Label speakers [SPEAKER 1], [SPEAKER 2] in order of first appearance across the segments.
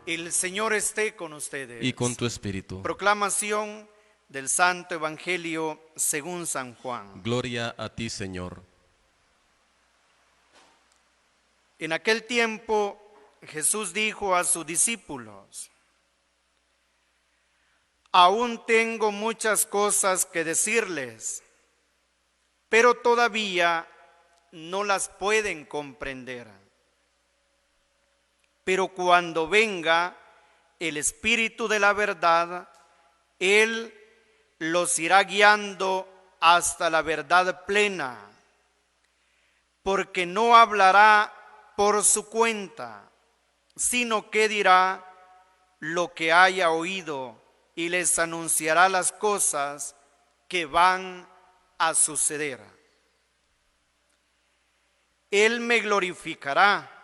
[SPEAKER 1] El Señor esté con
[SPEAKER 2] y
[SPEAKER 1] ustedes.
[SPEAKER 2] con tu espíritu.
[SPEAKER 1] Proclamación del Santo Evangelio según San Juan.
[SPEAKER 2] Gloria a ti, Señor.
[SPEAKER 1] En aquel tiempo Jesús dijo a sus discípulos: aún tengo muchas cosas que decirles, pero todavía no las pueden comprender. Pero cuando venga el Espíritu de la verdad, Él los irá guiando hasta la verdad plena, porque no hablará por su cuenta, sino que dirá lo que haya oído y les anunciará las cosas que van a suceder. Él me glorificará,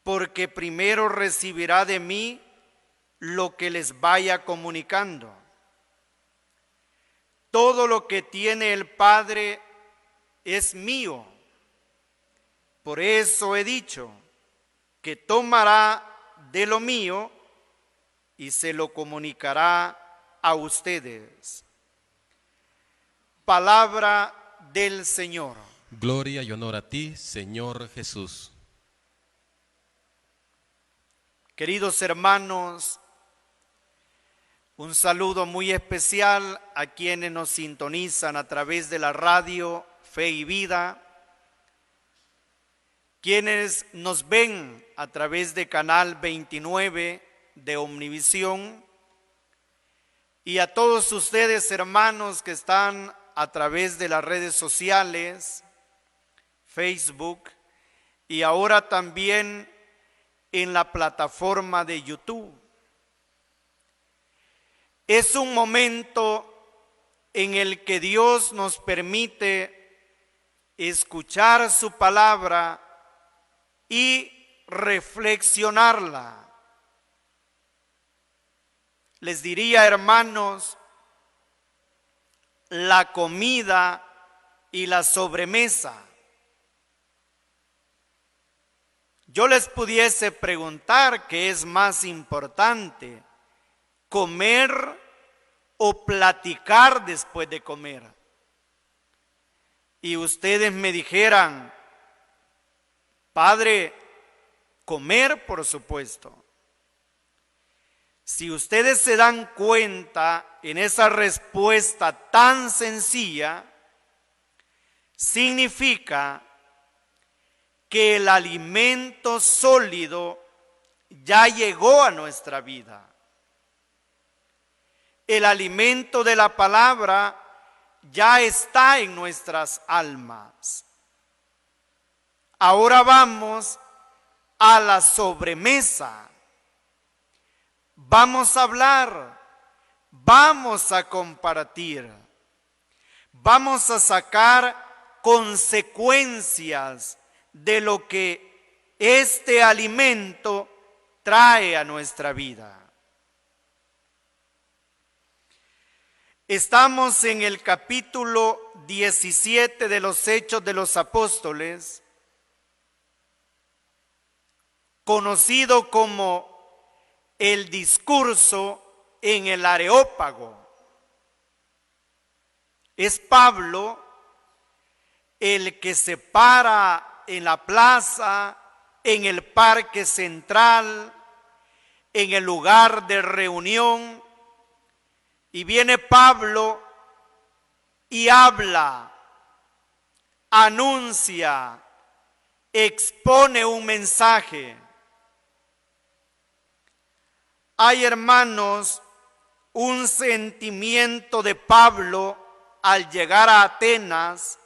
[SPEAKER 1] porque primero recibirá de mí lo que les vaya comunicando. Todo lo que tiene el Padre es mío. Por eso he dicho que tomará de lo mío y se lo comunicará a ustedes. Palabra del Señor.
[SPEAKER 2] Gloria y honor a ti, Señor Jesús.
[SPEAKER 1] Queridos hermanos, un saludo muy especial a quienes nos sintonizan a través de la radio Fe y Vida, quienes nos ven a través de Canal 29 de Omnivisión, y a todos ustedes, hermanos, que están a través de las redes sociales, Facebook, y ahora también en la plataforma de YouTube. Es un momento en el que Dios nos permite escuchar su palabra y reflexionarla. Les diría, hermanos, la comida y la sobremesa. Yo les pudiese preguntar qué es más importante, comer o platicar después de comer. Y ustedes me dijeran: Padre, comer, por supuesto. Si ustedes se dan cuenta en esa respuesta tan sencilla, significa que el alimento sólido ya llegó a nuestra vida. El alimento de la palabra ya está en nuestras almas. Ahora vamos a la sobremesa. Vamos a hablar, vamos a compartir, vamos a sacar consecuencias de lo que este alimento trae a nuestra vida. Estamos en el capítulo 17 de los Hechos de los Apóstoles, conocido como el discurso en el Areópago. Es Pablo el que se para en la plaza, en el parque central, en el lugar de reunión, y viene Pablo y habla, anuncia, expone un mensaje. Hay, hermanos, un sentimiento de Pablo al llegar a Atenas.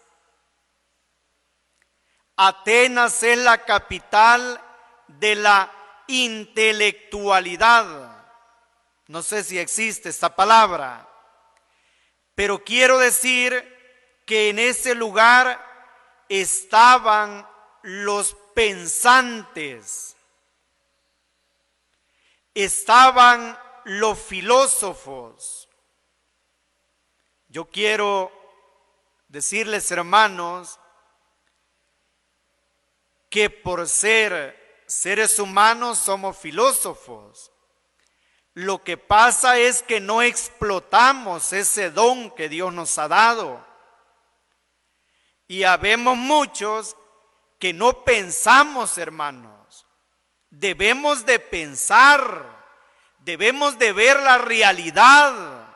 [SPEAKER 1] Atenas es la capital de la intelectualidad. No sé si existe esta palabra, pero quiero decir que en ese lugar estaban los pensantes, estaban los filósofos. Yo quiero decirles, hermanos, que por ser seres humanos somos filósofos. Lo que pasa es que no explotamos ese don que Dios nos ha dado. Y habemos muchos que no pensamos, hermanos. Debemos de pensar, debemos de ver la realidad,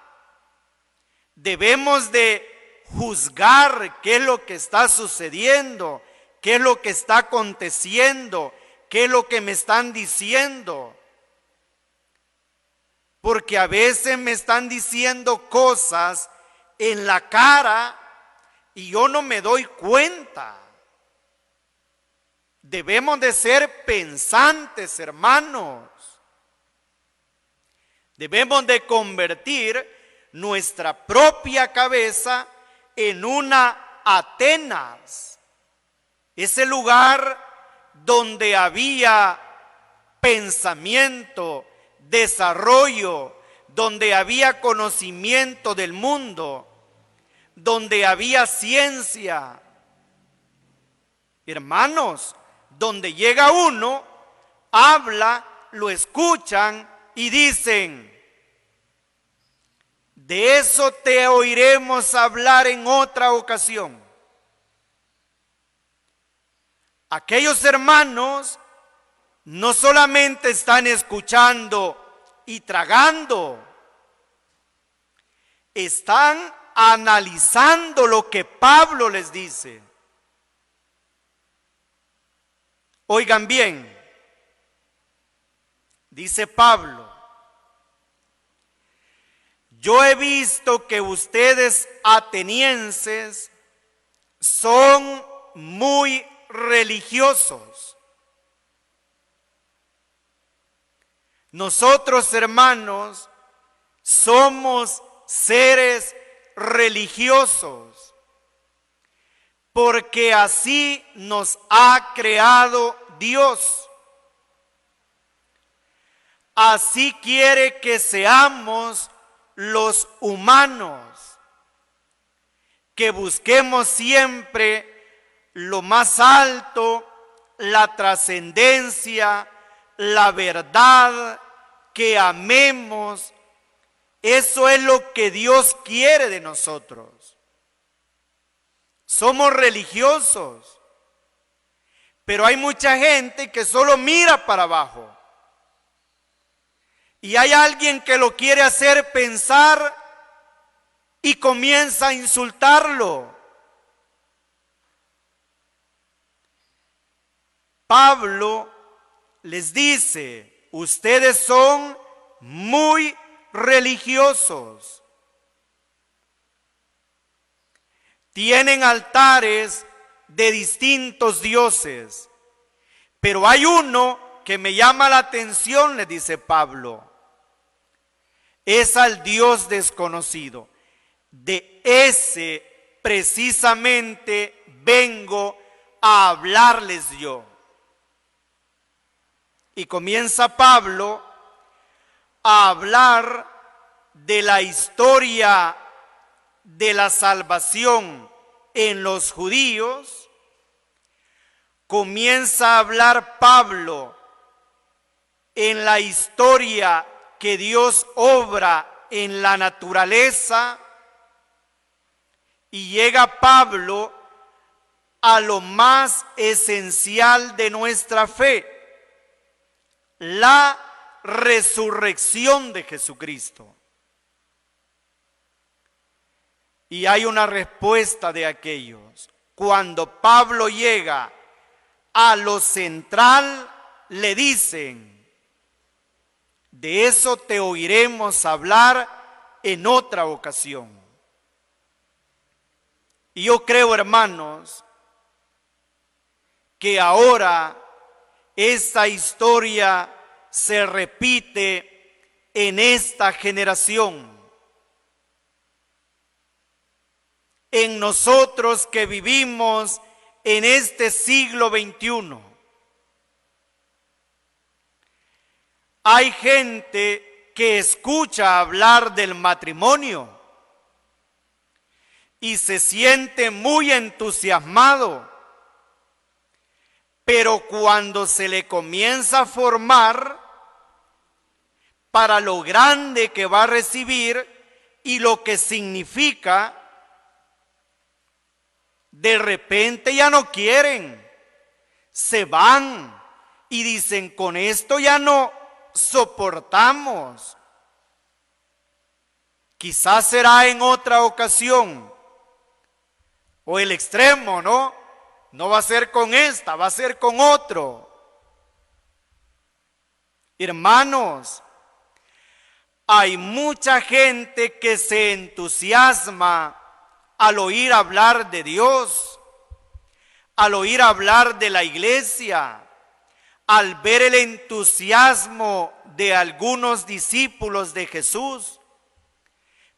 [SPEAKER 1] debemos de juzgar qué es lo que está sucediendo, qué es lo que está aconteciendo, qué es lo que me están diciendo. Porque a veces me están diciendo cosas en la cara y yo no me doy cuenta. Debemos de ser pensantes, hermanos. Debemos de convertir nuestra propia cabeza en una Atenas, ese lugar donde había pensamiento, desarrollo, donde había conocimiento del mundo, donde había ciencia. Hermanos, donde llega uno, habla, lo escuchan y dicen: de eso te oiremos hablar en otra ocasión. Aquellos hermanos no solamente están escuchando y tragando, están analizando lo que Pablo les dice. Oigan bien, dice Pablo: yo he visto que ustedes atenienses son muy religiosos. Nosotros, hermanos, somos seres religiosos, porque así nos ha creado Dios. Así quiere que seamos los humanos, que busquemos siempre lo más alto, la trascendencia, la verdad, que amemos. Eso es lo que Dios quiere de nosotros. Somos religiosos, pero hay mucha gente que solo mira para abajo. Y hay alguien que lo quiere hacer pensar y comienza a insultarlo. Pablo les dice: ustedes son muy religiosos. Tienen altares de distintos dioses, pero hay uno que me llama la atención, les dice Pablo. Es al Dios desconocido. De ese precisamente vengo a hablarles yo. Y comienza Pablo a hablar de la historia de la salvación en los judíos. Comienza a hablar Pablo en la historia que Dios obra en la naturaleza, y llega Pablo a lo más esencial de nuestra fe: la resurrección de Jesucristo. Y hay una respuesta de aquellos. Cuando Pablo llega a lo central, le dicen: de eso te oiremos hablar en otra ocasión. Y yo creo, hermanos, que ahora esta historia se repite en esta generación. En nosotros que vivimos en este siglo XXI. Hay gente que escucha hablar del matrimonio y se siente muy entusiasmado, Pero cuando se le comienza a formar para lo grande que va a recibir y lo que significa, de repente ya no quieren, se van y dicen, con esto ya no soportamos. Quizás será en otra ocasión, o el extremo, ¿no? No va a ser con esta, va a ser con otro. Hermanos, hay mucha gente que se entusiasma al oír hablar de Dios, al oír hablar de la iglesia, al ver el entusiasmo de algunos discípulos de Jesús.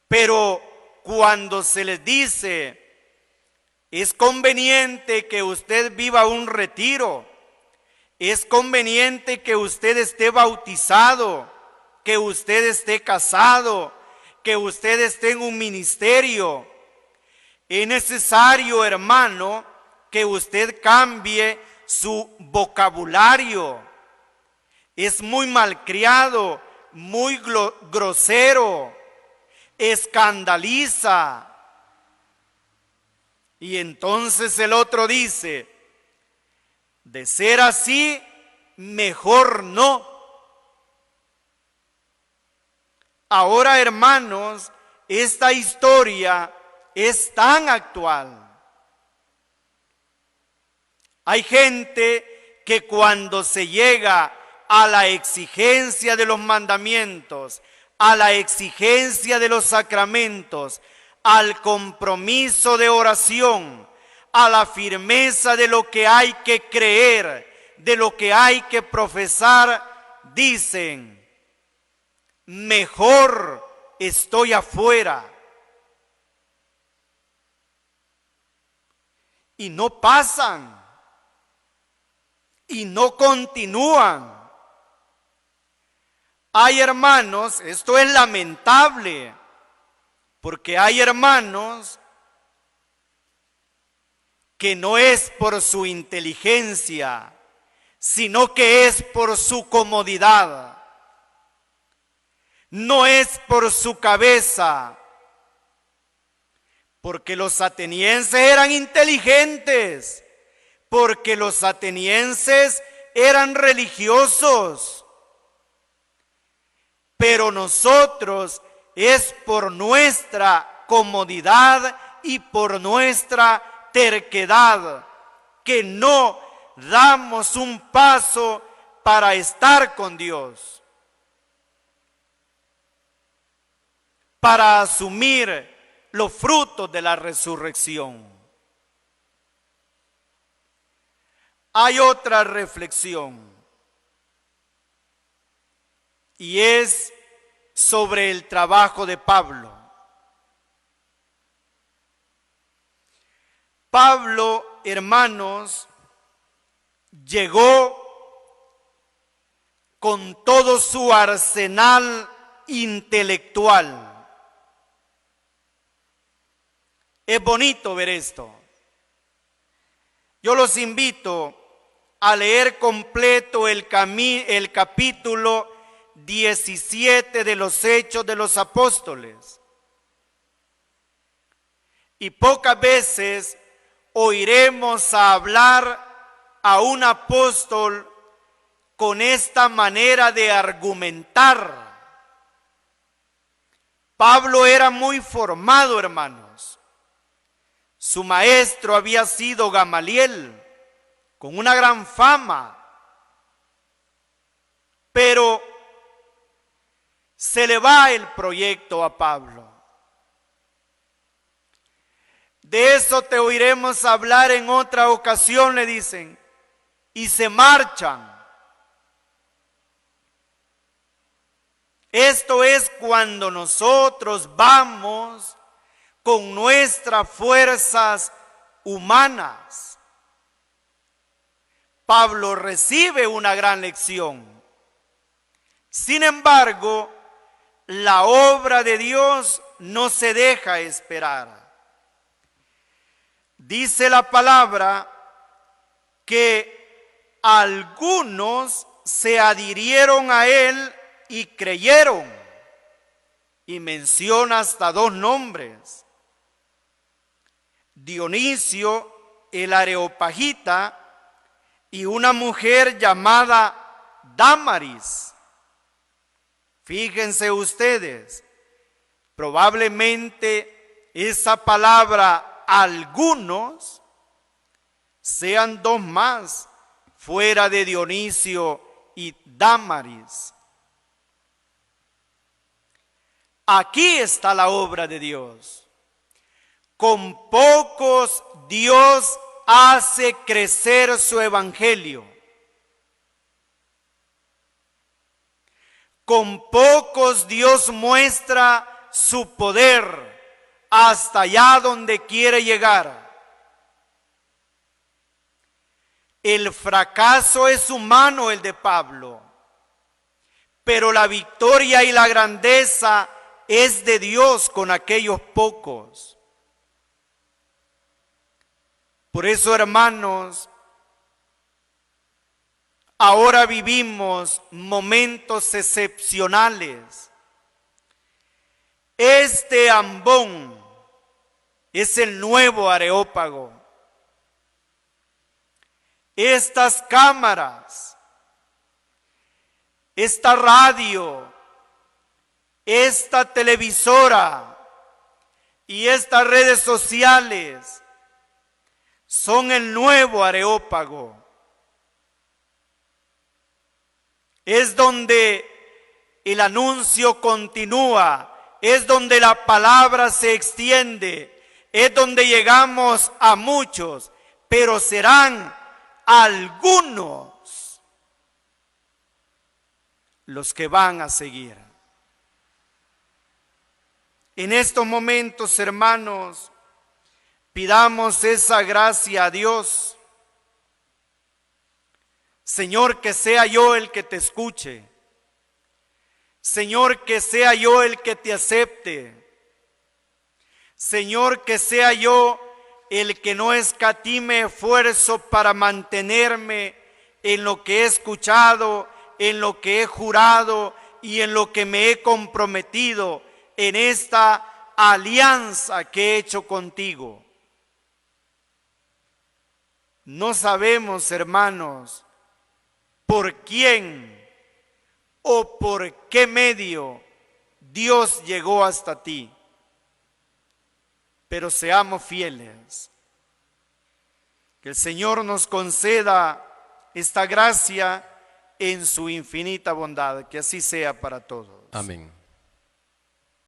[SPEAKER 1] Pero cuando se les dice, es conveniente que usted viva un retiro, es conveniente que usted esté bautizado, que usted esté casado, que usted esté en un ministerio, es necesario, hermano, que usted cambie su vocabulario. Es muy malcriado, muy grosero, escandaliza. Y entonces el otro dice, de ser así, mejor no. Ahora, hermanos, esta historia es tan actual. Hay gente que cuando se llega a la exigencia de los mandamientos, a la exigencia de los sacramentos, al compromiso de oración, a la firmeza de lo que hay que creer, de lo que hay que profesar, dicen, mejor estoy afuera. Y no pasan, y no continúan. Hay hermanos, esto es lamentable, porque hay hermanos que no es por su inteligencia, sino que es por su comodidad. No es por su cabeza, porque los atenienses eran inteligentes, porque los atenienses eran religiosos, pero nosotros es por nuestra comodidad y por nuestra terquedad que no damos un paso para estar con Dios, para asumir los frutos de la resurrección. Hay otra reflexión, y es sobre el trabajo de Pablo. Pablo, hermanos, llegó con todo su arsenal intelectual. Es bonito ver esto. Yo los invito a leer completo el capítulo 17 de los Hechos de los Apóstoles. Y pocas veces oiremos a hablar a un apóstol con esta manera de argumentar. Pablo era muy formado, hermanos. Su maestro había sido Gamaliel, con una gran fama. Pero se le va el proyecto a Pablo. De eso te oiremos hablar en otra ocasión, le dicen, y se marchan. Esto es cuando nosotros vamos con nuestras fuerzas humanas. Pablo recibe una gran lección. Sin embargo, la obra de Dios no se deja esperar. Dice la palabra que algunos se adhirieron a él y creyeron. Y menciona hasta 2 nombres: Dionisio el Areopagita y una mujer llamada Dámaris. Fíjense ustedes, probablemente esa palabra algunos sean 2 más fuera de Dionisio y Dámaris. Aquí está la obra de Dios. Con pocos Dios hace crecer su evangelio. Con pocos Dios muestra su poder hasta allá donde quiere llegar. El fracaso es humano, el de Pablo, pero la victoria y la grandeza es de Dios con aquellos pocos. Por eso, hermanos, ahora vivimos momentos excepcionales. Este ambón es el nuevo Areópago. Estas cámaras, esta radio, esta televisora y estas redes sociales son el nuevo Areópago. Es donde el anuncio continúa, es donde la palabra se extiende, es donde llegamos a muchos, pero serán algunos los que van a seguir. En estos momentos, hermanos, pidamos esa gracia a Dios. Señor, que sea yo el que te escuche. Señor, que sea yo el que te acepte. Señor, que sea yo el que no escatime esfuerzo para mantenerme en lo que he escuchado, en lo que he jurado y en lo que me he comprometido en esta alianza que he hecho contigo. No sabemos, hermanos, por quién o por qué medio Dios llegó hasta ti, pero seamos fieles. Que el Señor nos conceda esta gracia en su infinita bondad, que así sea para todos.
[SPEAKER 2] Amén.